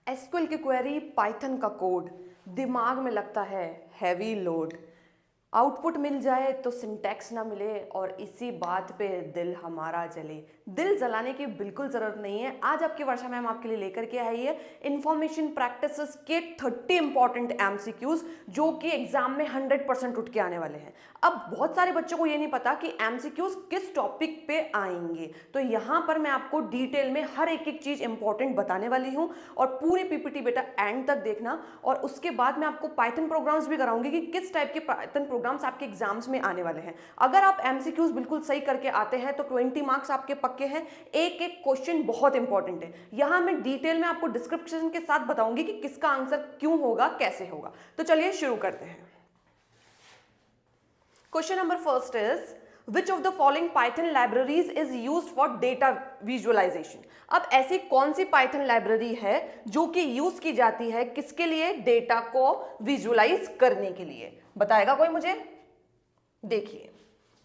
SQL की query, Python का code, दिमाग में लगता है हैवी लोड। आउटपुट मिल जाए तो सिंटैक्स ना मिले और इसी बात पे दिल हमारा जले। दिल जलाने की बिल्कुल ज़रूरत नहीं है। आज आपकी वर्षा मैम आपके लिए लेकर के आई है इंफॉर्मेशन प्रैक्टिसेस के 30 इंपॉर्टेंट एमसीक्यूज जो कि एग्जाम में 100% उठ के आने वाले हैं। अब बहुत सारे बच्चों को ये नहीं पता कि एमसीक्यूज किस टॉपिक पे आएंगे, तो यहाँ पर मैं आपको डिटेल में हर एक एक चीज़ इंपॉर्टेंट बताने वाली हूँ और पूरी पीपीटी बेटा एंड तक देखना। और उसके बाद मैं आपको पाइथन प्रोग्राम्स भी कराऊंगी कि किस टाइप के पाइथन प्रोग्राम्स आपके एग्जाम्स में आने वाले हैं। अगर आप एमसीक्यूज बिल्कुल सही करके आते हैं तो 20 मार्क्स आपके पक्के हैं। एक एक क्वेश्चन बहुत इंपॉर्टेंट है। यहां मैं डिटेल में आपको डिस्क्रिप्शन के साथ बताऊंगी कि किसका आंसर क्यों होगा, कैसे होगा। तो चलिए शुरू करते हैं। Question number first is Which of the following Python libraries is used for data visualization? अब ऐसी कौन सी Python लाइब्रेरी है जो कि यूज की जाती है किसके लिए? डेटा को विजुअलाइज करने के लिए। बताएगा कोई मुझे? देखिए,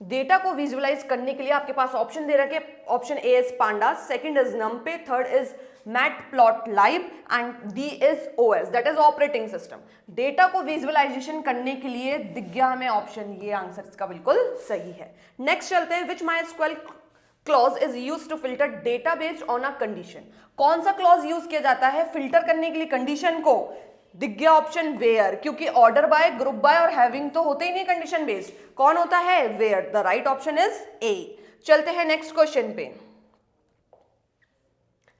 डेटा को विजुअलाइज करने के लिए आपके पास ऑप्शन दे रखे। Option A is panda, second is NumPy, third is matplotlib and D is OS, that is operating system. Data को विजुअलाइजेशन करने के लिए दिख गया हमें ऑप्शन, ये आंसर इसका बिल्कुल सही है। नेक्स्ट चलते हैं। Which MySQL clause is use to filter data based on a condition? कौन सा क्लॉज यूज किया जाता है फिल्टर करने के लिए कंडीशन को? दिख गया ऑप्शन वेयर, क्योंकि ऑर्डर बाय, ग्रुप बाय और हैविंग तो होते ही नहीं कंडीशन बेस्ड। कौन होता है? Where. The right option is A. चलते हैं नेक्स्ट क्वेश्चन पे।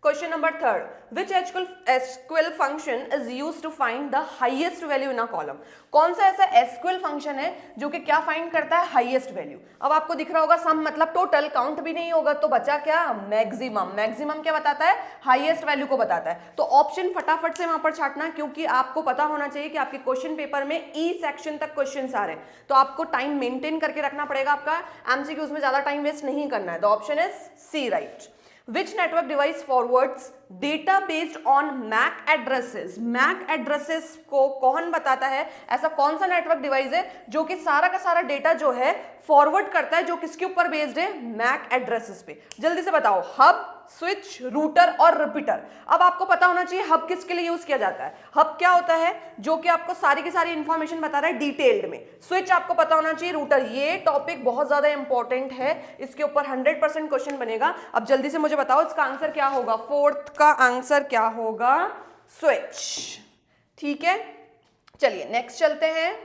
Question number third, which SQL function is used to find the highest value in a column? कौन सा ऐसा एसक्यूएल फंक्शन है जो कि क्या फाइंड करता है? Highest value. अब आपको दिख रहा होगा सम मतलब टोटल, काउंट भी नहीं होगा तो बचा क्या? मैक्सिमम। मैक्सिमम क्या बताता है? हाईएस्ट वैल्यू को बताता है। तो ऑप्शन फटाफट से वहां पर छाटना, क्योंकि आपको पता होना चाहिए कि आपके क्वेश्चन पेपर में ई सेक्शन तक क्वेश्चन आ रहे हैं, तो आपको टाइम मेंटेन करके रखना पड़ेगा। आपका एमसीक्यूज में ज्यादा टाइम वेस्ट नहीं करना है। The option is C right. Which network device forwards data based on MAC addresses? MAC addresses को कौन बताता है? ऐसा कौन सा नेटवर्क डिवाइस है जो कि सारा का सारा डेटा जो है फॉरवर्ड करता है, जो किसके ऊपर बेस्ड है? MAC एड्रेसेस पे। जल्दी से बताओ। हब, स्विच, रूटर और रिपीटर। अब आपको पता होना चाहिए हब किसके लिए यूज किया जाता है। हब क्या होता है? जो कि आपको सारी की सारी इंफॉर्मेशन बता रहा है डिटेल्ड में। स्विच आपको पता होना चाहिए। रूटर, ये टॉपिक बहुत ज्यादा इंपॉर्टेंट है, इसके ऊपर 100% क्वेश्चन बनेगा। अब जल्दी से मुझे बताओ इसका आंसर क्या होगा? फोर्थ का आंसर क्या होगा? स्विच। ठीक है, चलिए नेक्स्ट चलते हैं।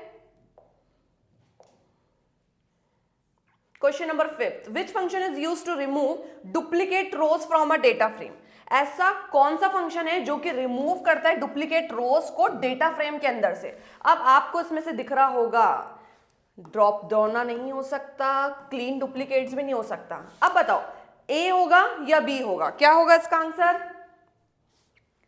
Question number fifth, which function is used to remove duplicate rows from a data frame? ऐसा कौन सा फंक्शन है जो कि रिमूव करता है डुप्लीकेट रोज को डेटा फ्रेम के अंदर से? अब आपको इसमें से दिख रहा होगा ड्रॉप डाउन नहीं हो सकता, क्लीन डुप्लीकेट्स भी नहीं हो सकता। अब बताओ ए होगा या बी होगा? क्या होगा इसका आंसर?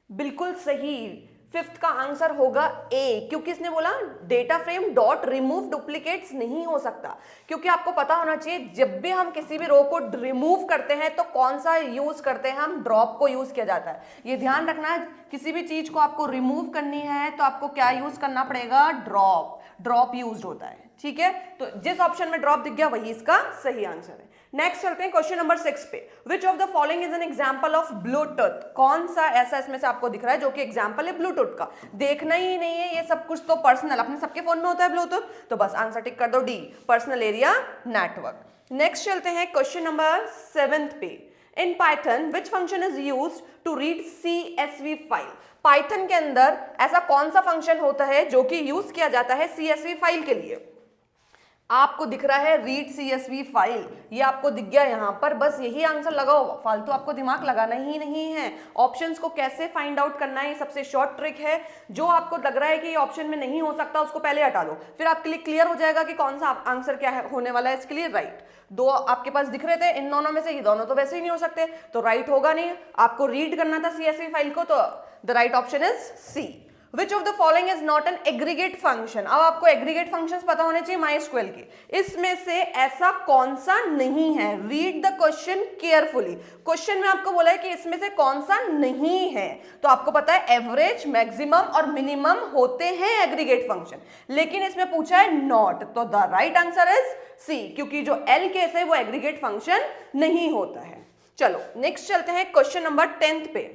बिल्कुल सही, फिफ्थ का आंसर होगा ए, क्योंकि इसने बोला data frame dot remove duplicates नहीं हो सकता। क्योंकि आपको पता होना चाहिए जब भी हम किसी भी रो को रिमूव करते हैं तो कौन सा यूज करते हैं? हम ड्रॉप को यूज किया जाता है। ये ध्यान रखना है, किसी भी चीज को आपको रिमूव करनी है तो आपको क्या यूज करना पड़ेगा? ड्रॉप। ड्रॉप यूज होता है। ठीक है, तो जिस ऑप्शन में ड्रॉप दिख गया वही इसका सही आंसर है। नेक्स्ट चलते हैं क्वेश्चन नंबर 6 पे। Which of the following is an example of Bluetooth? कौन सा ऐसा इसमें से आपको दिख रहा है जो कि एग्जांपल है ब्लूटूथ का? देखना ही नहीं है, ये सब कुछ तो पर्सनल, अपने सबके फोन में होता है ब्लूटूथ, तो बस आंसर टिक कर दो D, personal area network. Next चलते हैं क्वेश्चन नंबर 7 पे। इन Python which function is used to read CSV file? Python के अंदर ऐसा कौन सा फंक्शन होता है जो कि यूज किया जाता है CSV फाइल के लिए? आपको दिख रहा है रीड CSV फाइल, ये आपको दिख गया यहां पर, बस यही आंसर लगाओ, फालतू आपको दिमाग लगाना ही नहीं है। ऑप्शंस को कैसे फाइंड आउट करना है, ये सबसे शॉर्ट ट्रिक है। जो आपको लग रहा है कि ये ऑप्शन में नहीं हो सकता उसको पहले हटा दो, फिर आपके लिए क्लियर हो जाएगा कि कौन सा आंसर क्या है, होने वाला है इसके लिए राइट। दो आपके पास दिख रहे थे, इन दोनों में से ये दोनों तो वैसे ही नहीं हो सकते, तो राइट होगा नहीं। आपको रीड करना था CSV फाइल को, तो the right option is C. Which of the following is not an aggregate function? अब आपको aggregate functions पता होने चाहिए MySQL के। इसमें से ऐसा कौन सा नहीं है? Read the question carefully। Question में आपको बोला है कि इसमें से कौन सा नहीं है, तो आपको पता है एवरेज, मैक्सिमम और मिनिमम होते हैं एग्रीगेट फंक्शन, लेकिन इसमें पूछा है नॉट, तो the right answer is C, क्योंकि जो एल केस है वो एग्रीगेट फंक्शन नहीं होता है। चलो नेक्स्ट चलते हैं क्वेश्चन नंबर 10 पे।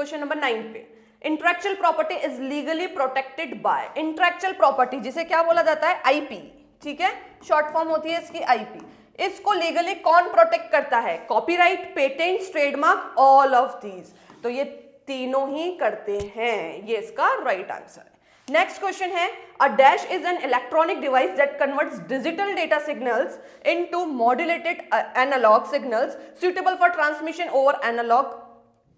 क्वेश्चन नंबर 9 पे, intellectual property is legally protected by, intellectual property जिसे क्या बोला जाता है, आईपी, ठीक है, शॉर्ट फॉर्म होती है इसकी आईपी। इसको लीगली कौन प्रोटेक्ट करता है, copyright, patent, trademark, all of these, तो ये तीनों ही करते हैं, ये इसका राइट आंसर है। नेक्स्ट क्वेश्चन है, a dash is an electronic device that converts digital data signals into modulated analog signals suitable for transmission over analog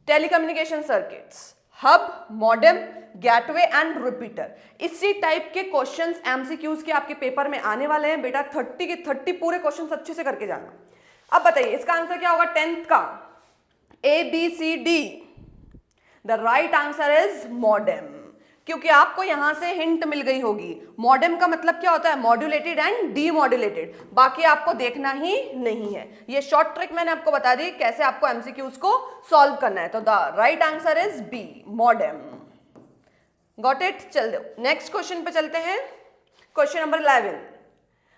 telecommunication circuits, hub, modem, gateway and repeater. इसी type के questions MCQs के आपके paper में आने वाले हैं बेटा, 30 के 30 पूरे क्वेश्चंस अच्छे से करके जाना। अब बताइए इसका आंसर क्या होगा 10th का, A B C D, the right answer is modem, क्योंकि आपको यहां से हिंट मिल गई होगी। मॉडेम का मतलब क्या होता है, मॉड्यूलेटेड एंड डीमॉड्यूलेटेड, बाकी आपको देखना ही नहीं है। ये शॉर्ट ट्रिक मैंने आपको बता दी कैसे आपको एमसीक्यूज को सॉल्व करना है, तो the right answer is B, modem. Got it? चल दो नेक्स्ट क्वेश्चन पे चलते हैं। Question number 11,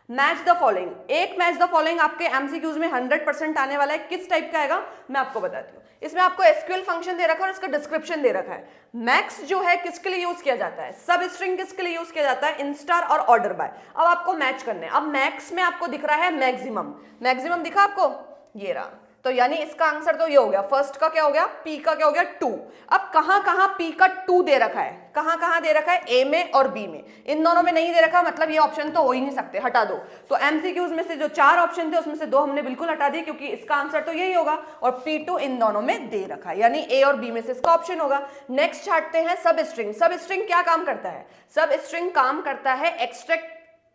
match the following. एक मैच द फॉलोइंग आपके एमसीक्यूज में 100% आने वाला है, किस टाइप का आएगा मैं आपको बताती हूँ। इसमें आपको एसक्यूएल फंक्शन दे रखा है और इसका डिस्क्रिप्शन दे रखा है। मैक्स जो है किसके लिए यूज किया जाता है, सब स्ट्रिंग किसके लिए यूज किया जाता है, इंस्टार और ऑर्डर बाय। अब आपको मैच करने, अब मैक्स में आपको दिख रहा है मैक्सिमम, मैक्सिमम दिखा आपको, ये रहा, तो यानी इसका आंसर तो ये हो गया, फर्स्ट का क्या हो गया, पी का क्या हो गया 2। अब कहां कहां पी का 2 दे रखा है, कहां कहां दे रखा है, ए में और बी में, इन दोनों में नहीं दे रखा, मतलब ये ऑप्शन तो हो ही नहीं सकते, हटा दो। तो एमसीक्यूज में से जो 4 ऑप्शन थे उसमें से 2 हमने बिल्कुल हटा दिए, क्योंकि इसका आंसर तो यही होगा, और P2 इन दोनों में दे रखा है, यानी ए और बी में से इसका ऑप्शन होगा। नेक्स्ट छाटते हैं सब स्ट्रिंग। सब स्ट्रिंग क्या काम करता है, सब स्ट्रिंग काम करता है एक्सट्रैक्ट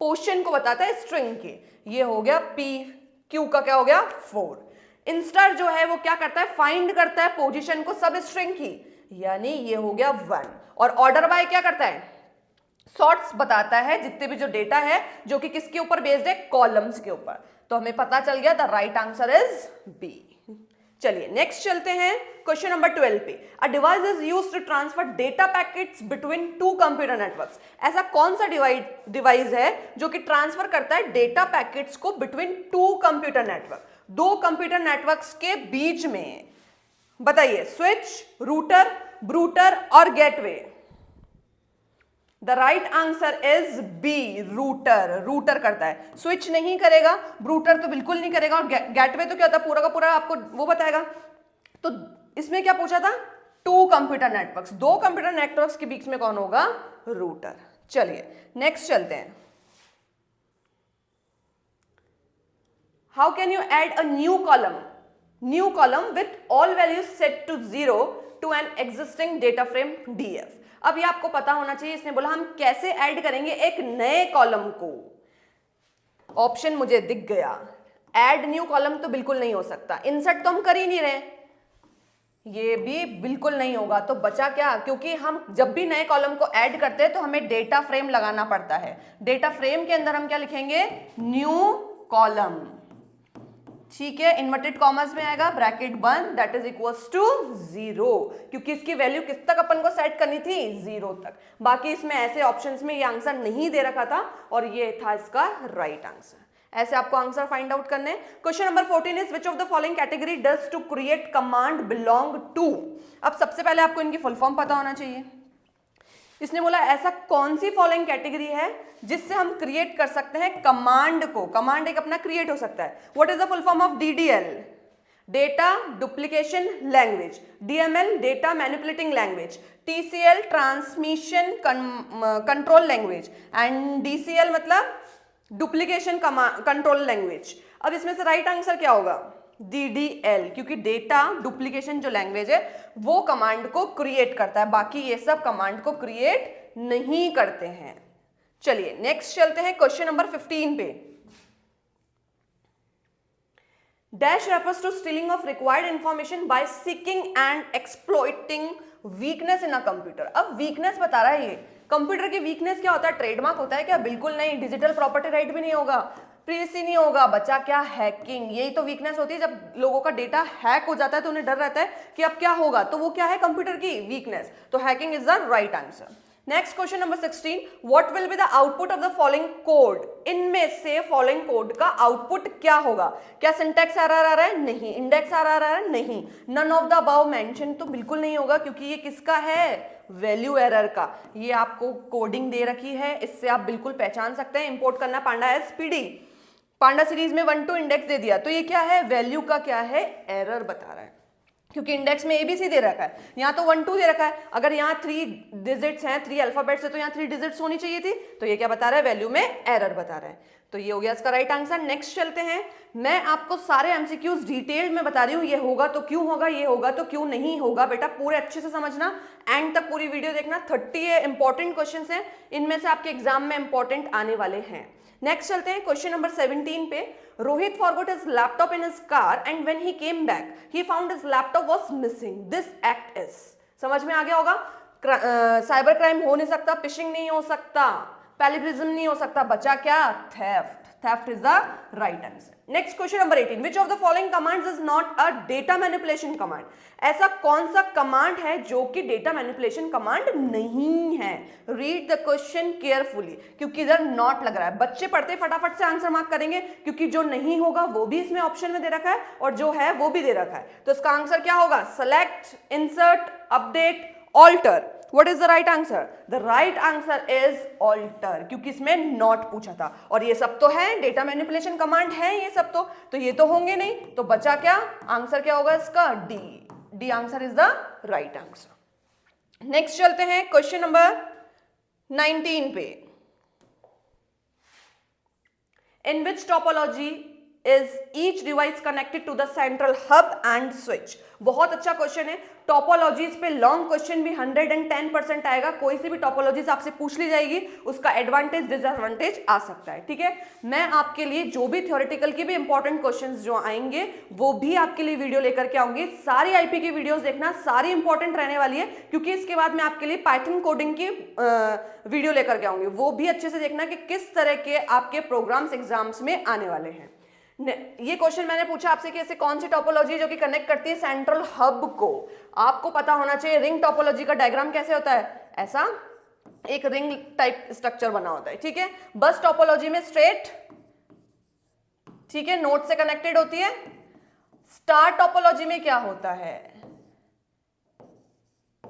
पोर्शन को बताता है स्ट्रिंग के, ये हो गया पी, क्यू का क्या हो गया 4। इंस्टार जो है वो क्या करता है, फाइंड करता है पोजीशन को सब स्ट्रिंग की, यानी ये हो गया 1। और ऑर्डर बाय क्या करता है, सॉर्ट्स बताता है जितने भी जो डेटा है जो कि किसके ऊपर बेस्ड है, कॉलम्स के ऊपर। तो हमें पता चल गया the right answer is B. चलिए नेक्स्ट चलते हैं क्वेश्चन नंबर 12 पे। A device is used to transfer data packets between 2 computer networks. ऐसा कौन सा डिवाइस है जो कि ट्रांसफर करता है डेटा पैकेट्स को between 2 computer network, 2 computer networks के बीच में, बताइए, स्विच, रूटर, ब्रूटर और gateway. The right answer is B, router, router करता है, स्विच नहीं करेगा, ब्रूटर तो बिल्कुल नहीं करेगा, और गेटवे तो क्या होता है, पूरा का पूरा आपको वो बताएगा। तो इसमें क्या पूछा था, 2 कंप्यूटर नेटवर्क्स, 2 कंप्यूटर नेटवर्क्स के बीच में कौन होगा, रूटर। चलिए नेक्स्ट चलते हैं। How can you add a new column with all values set to 0 to an existing data frame DF. अब ये आपको पता होना चाहिए, इसने बोला हम कैसे ऐड करेंगे एक नए कॉलम को। ऑप्शन मुझे दिख गया, ऐड न्यू कॉलम तो बिल्कुल नहीं हो सकता, इंसर्ट तो हम कर ही नहीं रहे, ये भी बिल्कुल नहीं होगा। तो बचा क्या, क्योंकि हम जब भी नए कॉलम को ऐड करते हैं तो हमें डेटा फ्रेम लगाना पड़ता है। डेटा फ्रेम के अंदर हम क्या लिखेंगे, न्यू कॉलम, ठीक है, इन्वर्टेड कॉमर्स में आएगा, ब्रैकेट बंद, दैट इज इक्वल्स टू 0, क्योंकि इसकी वैल्यू किस तक अपन को सेट करनी थी, 0 तक। बाकी इसमें ऐसे ऑप्शंस में ये आंसर नहीं दे रखा था और ये था इसका राइट आंसर। ऐसे आपको आंसर फाइंड आउट करने। Question number 14 is which of the following category does to create command belong to. अब सबसे पहले आपको इनकी फुल फॉर्म पता होना चाहिए। इसने बोला ऐसा कौन सी फॉलोइंग कैटेगरी है जिससे हम क्रिएट कर सकते हैं कमांड को, कमांड एक अपना क्रिएट हो सकता है। What is the full form of DDL, data duplication language, DML data manipulating language, TCL transmission control language and DCL मतलब डुप्लीकेशन कंट्रोल लैंग्वेज। अब इसमें से राइट आंसर क्या होगा, DDL, क्योंकि डेटा डुप्लीकेशन जो लैंग्वेज है वो कमांड को क्रिएट करता है, बाकी ये सब कमांड को क्रिएट नहीं करते हैं। चलिए नेक्स्ट चलते हैं क्वेश्चन नंबर 15 पे। Dash refers to stealing of required information by seeking and exploiting weakness in a computer. अब वीकनेस बता रहा है ये, कंप्यूटर की वीकनेस क्या होता है, ट्रेडमार्क होता है क्या, बिल्कुल नहीं, डिजिटल प्रॉपर्टी राइट भी नहीं होगा, प्रीसी नहीं होगा, बचा क्या, हैकिंग। यही तो वीकनेस होती है, जब लोगों का डेटा हैक हो जाता है तो उन्हें डर रहता है कि अब क्या होगा, तो वो क्या है, कंप्यूटर की वीकनेस। तो hacking is the right answer. Next question number 16, what will be the output of the following code, इनमें से फॉलोइंग कोड का आउटपुट क्या होगा? क्या सिंटैक्स एरर आ रहा है? नहीं। इंडेक्स एरर आ रहा है? नहीं। None of the above mention तो बिल्कुल नहीं होगा, क्योंकि ये किसका है? वैल्यू एरर का। ये आपको कोडिंग दे रखी है, इससे आप बिल्कुल पहचान सकते हैं। इंपोर्ट करना पांडा एसपीडी, पांडा सीरीज में 1 to इंडेक्स दे दिया, तो ये क्या है? वैल्यू का क्या है? एरर बता रहा है, क्योंकि इंडेक्स में एबीसी दे रखा है, यहाँ तो 1 2 दे रखा है। अगर यहाँ 3 डिजिट्स हैं, 3 अल्फाबेट्स है, तो यहाँ 3 डिजिट्स होनी चाहिए थी, तो ये क्या बता रहा है? वैल्यू में एरर बता रहा है। तो ये हो गया इसका राइट आंसर। नेक्स्ट चलते हैं। मैं आपको सारे एमसीक्यूज डिटेल में बता रही हूँ, ये होगा तो क्यों होगा, ये होगा तो क्यों नहीं होगा। बेटा पूरे अच्छे से समझना, एंड तक पूरी वीडियो देखना। 30 इंपॉर्टेंट क्वेश्चन हैं, इनमें से आपके एग्जाम में इंपॉर्टेंट आने वाले हैं। नेक्स्ट चलते हैं क्वेश्चन नंबर 17 पे। Rohit forgot his laptop in his car and when he came back he found his laptop was missing, this act is. समझ में आ गया होगा? साइबर क्राइम हो नहीं सकता, फिशिंग नहीं हो सकता, पैलिब्रिज्म नहीं हो सकता, बचा क्या? Theft. Theft is the right answer. Next question number 18, which of the following commands is not a data manipulation command? ऐसा कौन सा कमांड है जो कि डेटा मैनिपुलेशन कमांड नहीं है? रीड द क्वेश्चन केयरफुली, क्योंकि इधर नॉट लग रहा है। बच्चे पढ़ते फटाफट से आंसर मार्क करेंगे, क्योंकि जो नहीं होगा वो भी इसमें ऑप्शन में दे रखा है, और जो है वो भी दे रखा है। तो इसका आंसर क्या होगा? Select, insert, update, alter. What is the right answer? The right answer is alter, क्योंकि इसमें not पूछा था, और ये सब तो है डेटा मैनिपुलेशन कमांड है, ये सब तो ये तो होंगे नहीं, तो बचा क्या? आंसर क्या होगा इसका? D. D answer is the right answer. Next चलते हैं क्वेश्चन नंबर 19 पे। In which topology is each device connected to the central hub and switch? बहुत अच्छा क्वेश्चन है। टोपोलॉजीज पे लॉन्ग क्वेश्चन भी 110% आएगा। कोई सी भी टोपोलॉजीज आपसे पूछ ली जाएगी, उसका एडवांटेज डिसएडवांटेज आ सकता है, ठीक है। मैं आपके लिए जो भी थ्योरेटिकल के भी इंपॉर्टेंट क्वेश्चंस जो आएंगे वो भी आपके लिए वीडियो लेकर के आऊंगी। सारी आईपी की वीडियोस देखना, सारी इंपॉर्टेंट रहने वाली है, क्योंकि इसके बाद मैं आपके लिए पाइथन कोडिंग की वीडियो लेकर के आऊंगी। वो भी अच्छे से देखना कि किस तरह के आपके प्रोग्राम्स एग्जाम्स में आने वाले हैं। ये क्वेश्चन मैंने पूछा आपसे कि ऐसे कौन सी टोपोलॉजी जो कि कनेक्ट करती है सेंट्रल हब को। आपको पता होना चाहिए रिंग टोपोलॉजी का डायग्राम कैसे होता है। ऐसा एक रिंग टाइप स्ट्रक्चर बना होता है, ठीक है। बस टोपोलॉजी में स्ट्रेट, ठीक है, नोड से कनेक्टेड होती है। स्टार टोपोलॉजी में क्या होता है,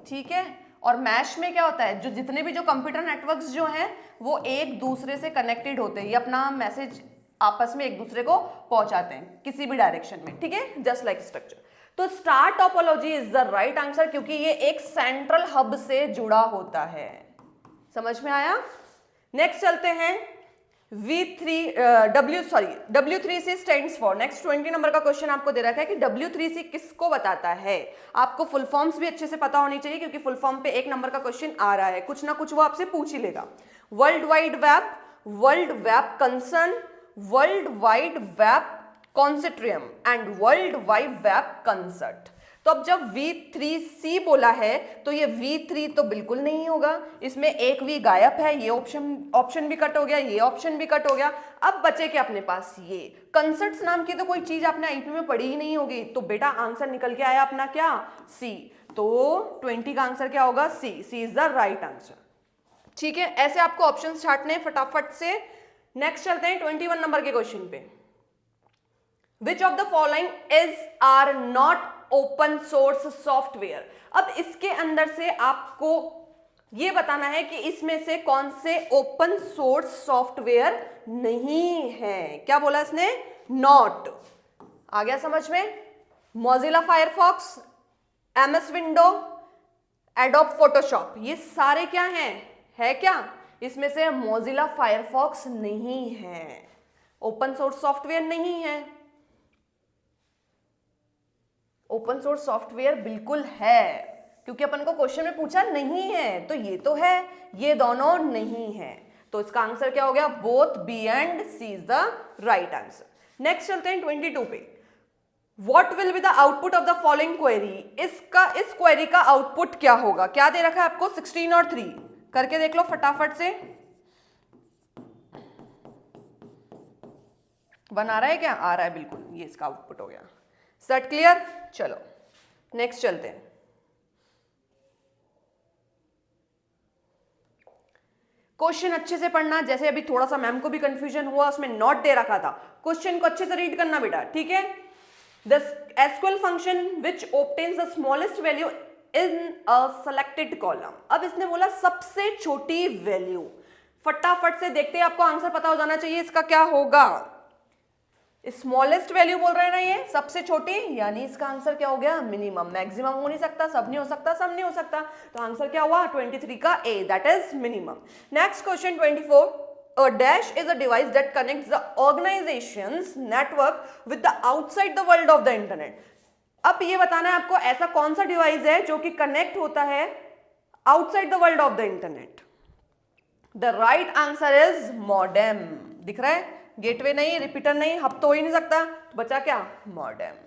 ठीक है। और मैश में क्या होता है, जो जितने भी जो कंप्यूटर नेटवर्क्स जो हैं वो एक दूसरे से कनेक्टेड होते हैं, ये अपना मैसेज आपस में एक दूसरे को पहुंचाते हैं किसी भी डायरेक्शन में, ठीक है, जस्ट लाइक स्ट्रक्चर। तो star topology is the right answer, क्योंकि ये एक सेंट्रल हब से जुड़ा होता है। समझ में आया? नेक्स्ट चलते हैं W3C stands for. Next 20 number का क्वेश्चन आपको दे रखा है कि W3C किसको बताता है। आपको फुल फॉर्म्स भी अच्छे से पता होनी चाहिए, क्योंकि फुल फॉर्म पे 1 नंबर का क्वेश्चन आ रहा है, कुछ ना कुछ वो आपसे पूछ ही लेगा। World wide web, world web concern, world wide web consortium and world wide web concert. तो अब जब V3C बोला है तो ये V3 तो बिल्कुल नहीं होगा, इसमें एक V गायब है, ये ऑप्शन भी कट हो गया, ये ऑप्शन भी कट हो गया। अब बचे क्या अपने पास? ये कंसर्ट्स नाम की तो कोई चीज आपने आईपी में पढ़ी ही नहीं होगी, तो बेटा आंसर निकल के आया अपना क्या? C। तो 20 का आंसर क्या होगा? C। C is the right answer, ठीक है। ऐसे आपको ऑप्शन छाटने फटाफट से। नेक्स्ट चलते हैं 21 नंबर के क्वेश्चन पे। Which of the following is are not open source software. अब इसके अंदर से आपको यह बताना है कि इसमें से कौन से ओपन सोर्स सॉफ्टवेयर नहीं है। क्या बोला इसने? नॉट। आ गया समझ में? Mozilla Firefox, MS window, adobe Photoshop, ये सारे क्या हैं? है क्या? इसमें से मोजिला फायरफॉक्स नहीं है, ओपन सोर्स सॉफ्टवेयर नहीं है। ओपन सोर्स सॉफ्टवेयर बिल्कुल है, क्योंकि अपन को क्वेश्चन में पूछा नहीं है, तो ये तो है, ये दोनों नहीं है। तो इसका आंसर क्या हो गया? Both B and C is the right answer. Next चलते हैं 22 पे। What will be the output of the following query? इस क्वेरी का आउटपुट क्या होगा? क्या दे रखा है आपको? 16 और 3 करके देख लो फटाफट से। बना रहा है क्या? आ रहा है बिल्कुल, ये इसका आउटपुट हो गया। Set clear? चलो नेक्स्ट चलते हैं। क्वेश्चन अच्छे से पढ़ना, जैसे अभी थोड़ा सा मैम को भी कंफ्यूजन हुआ, उसमें नोट दे रखा था, क्वेश्चन को अच्छे से रीड करना बेटा, ठीक है। The SQL function which obtains the smallest value in a selected column. अब इसने बोला सबसे छोटी वैल्यू, फटाफट से देखते हैं, आपको आंसर पता हो जाना चाहिए इसका क्या होगा। स्मॉलेस्ट वैल्यू बोल रहे हैं ना, ये सबसे छोटी, यानी इसका आंसर क्या हो गया, मिनिमम। मैक्सिमम हो नहीं सकता, सब नहीं हो सकता, सब नहीं हो सकता, तो आंसर क्या हुआ 23 का A, that is minimum. Next question 24, a dash is a device that connects the organization's network with the outside the world of the internet। अब ये बताना है आपको ऐसा कौन सा डिवाइस है जो कि कनेक्ट होता है outside the world of the internet. The right answer is modem. दिख रहा है, गेटवे नहीं, रिपीटर नहीं, हब तो हो ही नहीं सकता, तो बचा क्या, मॉडेम।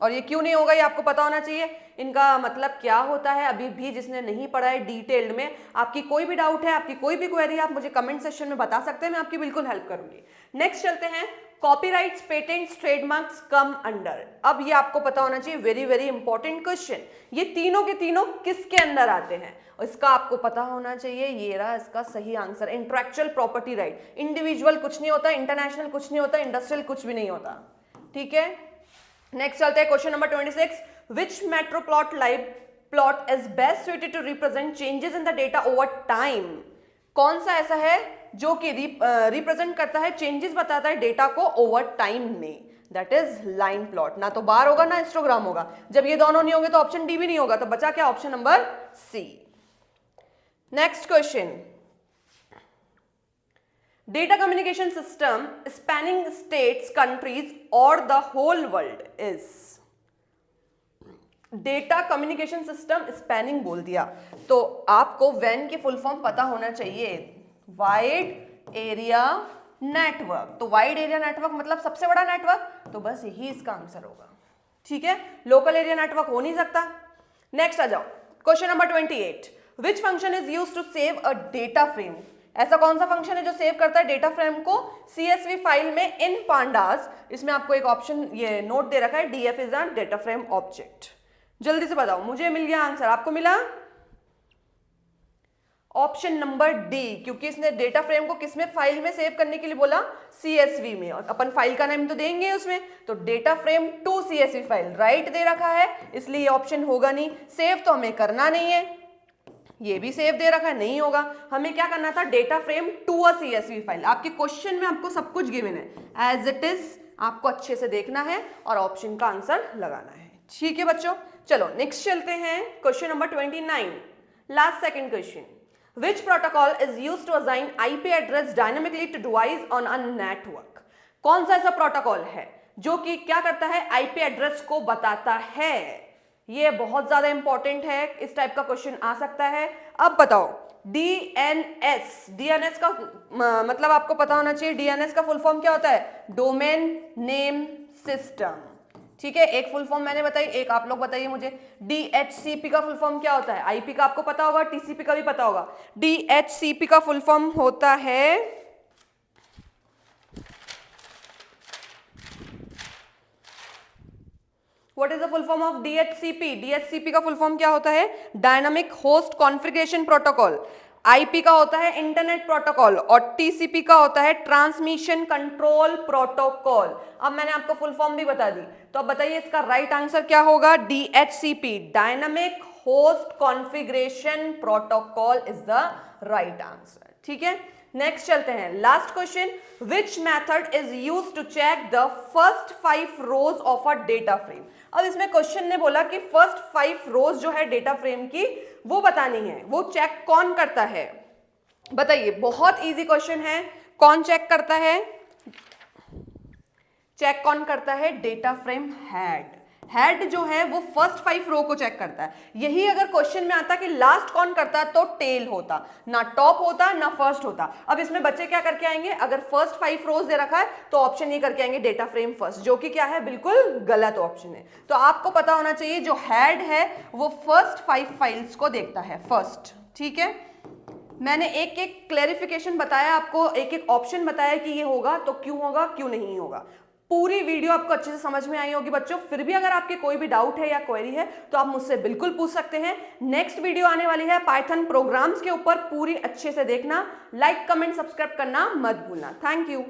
और ये क्यों नहीं होगा ये आपको पता होना चाहिए, इनका मतलब क्या होता है। अभी भी जिसने नहीं पढ़ा है डिटेल्ड में, आपकी कोई भी डाउट है, आपकी कोई भी क्वेरी, आप मुझे कमेंट सेक्शन में बता सकते हैं, मैं आपकी बिल्कुल हेल्प करूंगी। नेक्स्ट चलते हैं, copyrights, patents, trademarks come under. अब ये आपको पता होना चाहिए, वेरी वेरी इंपॉर्टेंट क्वेश्चन, ये तीनों के तीनों किसके अंदर आते हैं, इसका आपको पता होना चाहिए। ये रहा इसका सही answer, intellectual property right. Individual कुछ नहीं होता, इंटरनेशनल कुछ नहीं होता, इंडस्ट्रियल कुछ भी नहीं होता, ठीक है। नेक्स्ट चलते हैं question number 26, which metro plot live plot is best suited to represent changes in the data over time. कौन सा ऐसा है जो कि रिप्रेजेंट करता है, चेंजेस बताता है डेटा को ओवर टाइम में, दैट इज लाइन प्लॉट। ना तो बार होगा ना हिस्टोग्राम होगा, जब ये दोनों नहीं होंगे तो ऑप्शन डी भी नहीं होगा, तो बचा क्या, option number C. Next question, data communication system spanning states, countries or the whole world is। Data communication system spanning बोल दिया, तो आपको वैन की फुल फॉर्म पता होना चाहिए, वाइड एरिया नेटवर्क। तो वाइड एरिया नेटवर्क मतलब सबसे बड़ा नेटवर्क, तो बस यही इसका आंसर होगा, ठीक है। लोकल एरिया नेटवर्क हो नहीं सकता। नेक्स्ट आ जाओ, question number 28, which function is used to save a data frame. ऐसा कौन सा फंक्शन है जो सेव करता है डेटा फ्रेम को CSV फाइल में इन पांडास। इसमें आपको एक ऑप्शन ये नोट दे रखा है, DF is a data frame object. जल्दी से बताओ, मुझे मिल गया आंसर, आपको मिला ऑप्शन नंबर डी, क्योंकि इसने डेटा फ्रेम को किसमें फाइल में सेव करने के लिए बोला, CSV में, और अपन फाइल का नाम तो देंगे उसमें, तो data frame to CSV file write दे रखा है, इसलिए ये ऑप्शन होगा नहीं। सेव तो हमें करना नहीं है, ये भी सेव दे रखा है, नहीं होगा। हमें क्या करना था, data frame to a CSV file. आपके क्वेश्चन में आपको सब कुछ गिवन है एज इट इज, आपको अच्छे से देखना है और ऑप्शन का आंसर लगाना है, ठीक है बच्चों। चलो नेक्स्ट चलते हैं, question number 29, last second question, which protocol is used to assign IP address dynamically to device on a network. कौन सा ऐसा प्रोटोकॉल है जो कि क्या करता है, IP एड्रेस को बताता है। ये बहुत ज्यादा इंपॉर्टेंट है, इस टाइप का क्वेश्चन आ सकता है। अब बताओ, DNS का मतलब आपको पता होना चाहिए, DNS का फुल फॉर्म क्या होता है, डोमेन नेम सिस्टम, ठीक है। एक फुल फॉर्म मैंने बताई, एक आप लोग बताइए मुझे। DHCP का फुल फॉर्म क्या होता है, IP का आपको पता होगा, TCP का भी पता होगा। DHCP का फुल फॉर्म होता है, What is the full form of DHCP? DHCP का फुल फॉर्म क्या होता है, dynamic host configuration protocol. IP का होता है इंटरनेट प्रोटोकॉल और TCP का होता है ट्रांसमिशन कंट्रोल प्रोटोकॉल। अब मैंने आपको फुल फॉर्म भी बता दी, तो अब बताइए इसका राइट आंसर क्या होगा, DHCP, dynamic host configuration protocol is the right answer, ठीक है। नेक्स्ट चलते हैं, last question, which method is used to check the first 5 rows of a data frame. अब इसमें क्वेश्चन ने बोला कि फर्स्ट 5 रोज जो है डेटा फ्रेम की वो बतानी है, वो चेक कौन करता है, बताइए। बहुत इजी क्वेश्चन है, कौन चेक करता है, चेक कौन करता है, डेटा फ्रेम हेड। हेड जो है वो फर्स्ट 5 रो को चेक करता है। यही अगर क्वेश्चन में आता कि लास्ट कौन करता तो टेल होता, ना टॉप होता ना फर्स्ट होता। अब इसमें बच्चे क्या करके आएंगे, अगर फर्स्ट 5 रोज दे रखा है तो ऑप्शन ये करके आएंगे डेटा फ्रेम फर्स्ट, जो कि क्या है, बिल्कुल गलत ऑप्शन है। तो आपको पता होना चाहिए जो हेड है वो फर्स्ट 5 फाइल्स को देखता है फर्स्ट, ठीक है। मैंने एक एक क्लैरिफिकेशन बताया आपको, एक एक ऑप्शन बताया कि ये होगा तो क्यों होगा क्यों नहीं होगा। पूरी वीडियो आपको अच्छे से समझ में आई होगी बच्चों। फिर भी अगर आपके कोई भी डाउट है या क्वेरी है तो आप मुझसे बिल्कुल पूछ सकते हैं। नेक्स्ट वीडियो आने वाली है पाइथन प्रोग्राम्स के ऊपर, पूरी अच्छे से देखना। लाइक कमेंट सब्सक्राइब करना मत भूलना। Thank you.